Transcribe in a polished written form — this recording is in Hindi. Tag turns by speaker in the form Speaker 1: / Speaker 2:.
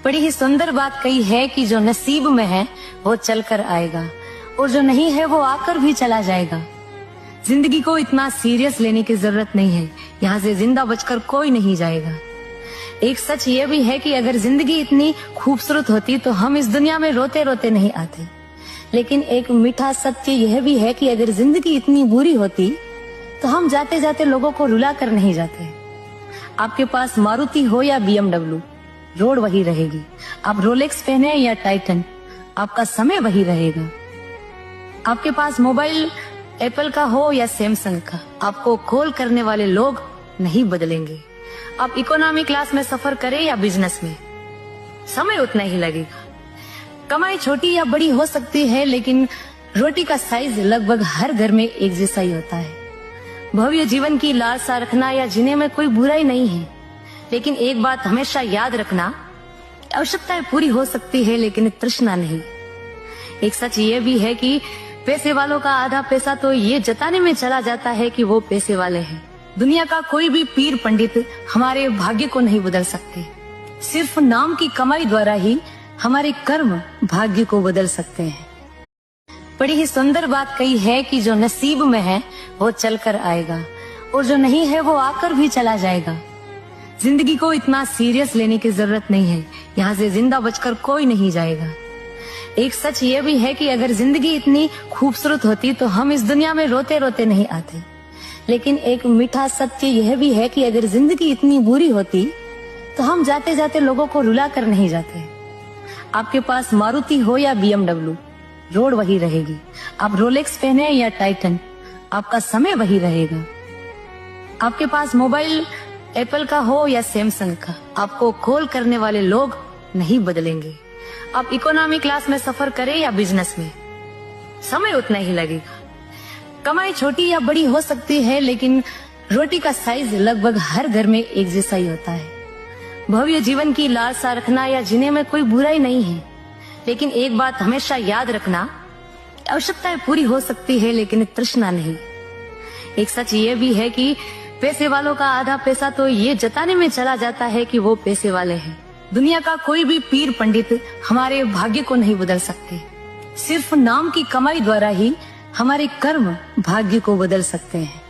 Speaker 1: बड़ी ही सुंदर बात कही है कि जो नसीब में है वो चल कर आएगा और जो नहीं है वो आकर भी चला जाएगा। जिंदगी को इतना सीरियस लेने की जरूरत नहीं है, यहाँ से जिंदा बचकर कोई नहीं जाएगा। एक सच ये भी है कि अगर जिंदगी इतनी खूबसूरत होती तो हम इस दुनिया में रोते रोते नहीं आते। लेकिन एक मीठा सत्य यह भी है कि अगर जिंदगी इतनी बुरी होती तो हम जाते जाते लोगों को रुला कर नहीं जाते। आपके पास मारुति हो या BMW, रोड वही रहेगी। आप रोलेक्स पहने या टाइटन, आपका समय वही रहेगा। आपके पास मोबाइल एप्पल का हो या सैमसंग का, आपको कॉल करने वाले लोग नहीं बदलेंगे। आप इकोनॉमी क्लास में सफर करें या बिजनेस में, समय उतना ही लगेगा। कमाई छोटी या बड़ी हो सकती है, लेकिन रोटी का साइज लगभग हर घर में एक जैसा ही होता है। भव्य जीवन की लालसा रखना या जीने में कोई बुराई नहीं है, लेकिन एक बात हमेशा याद रखना, आवश्यकताएं पूरी हो सकती है लेकिन तृष्णा नहीं। एक सच ये भी है कि पैसे वालों का आधा पैसा तो ये जताने में चला जाता है कि वो पैसे वाले हैं। दुनिया का कोई भी पीर पंडित हमारे भाग्य को नहीं बदल सकते। सिर्फ नाम की कमाई द्वारा ही हमारे कर्म भाग्य को बदल सकते हैं। बड़ी ही सुंदर बात कही है कि जो नसीब में है वो चल कर आएगा और जो नहीं है वो आकर भी चला जाएगा। जिंदगी को इतना सीरियस लेने की जरूरत नहीं है, यहाँ से जिंदा बचकर कोई नहीं जाएगा। एक सच ये भी है कि अगर जिंदगी इतनी खूबसूरत होती तो हम इस दुनिया में रोते रोते नहीं आते। लेकिन एक मीठा सत्य यह भी है कि अगर जिंदगी इतनी बुरी होती तो हम जाते जाते लोगों को रुला कर नहीं जाते। आपके पास मारुति हो या BMW, रोड वही रहेगी। आप रोलेक्स पहने या टाइटन, आपका समय वही रहेगा। आपके पास मोबाइल एप्पल का हो या सैमसंग का, आपको कॉल करने वाले लोग नहीं बदलेंगे। आप इकोनॉमी क्लास में सफर करें या बिजनेस में, समय उतना ही लगेगा। कमाई छोटी या बड़ी हो सकती है, लेकिन रोटी का साइज लगभग हर घर में एक जैसा ही होता है। भव्य जीवन की लालसा रखना या जीने में कोई बुराई नहीं है, लेकिन एक बात हमेशा याद रखना, आवश्यकताएं पूरी हो सकती है लेकिन तृष्णा नहीं। एक सच ये भी है कि पैसे वालों का आधा पैसा तो ये जताने में चला जाता है कि वो पैसे वाले हैं। दुनिया का कोई भी पीर पंडित हमारे भाग्य को नहीं बदल सकते। सिर्फ नाम की कमाई द्वारा ही हमारे कर्म भाग्य को बदल सकते हैं।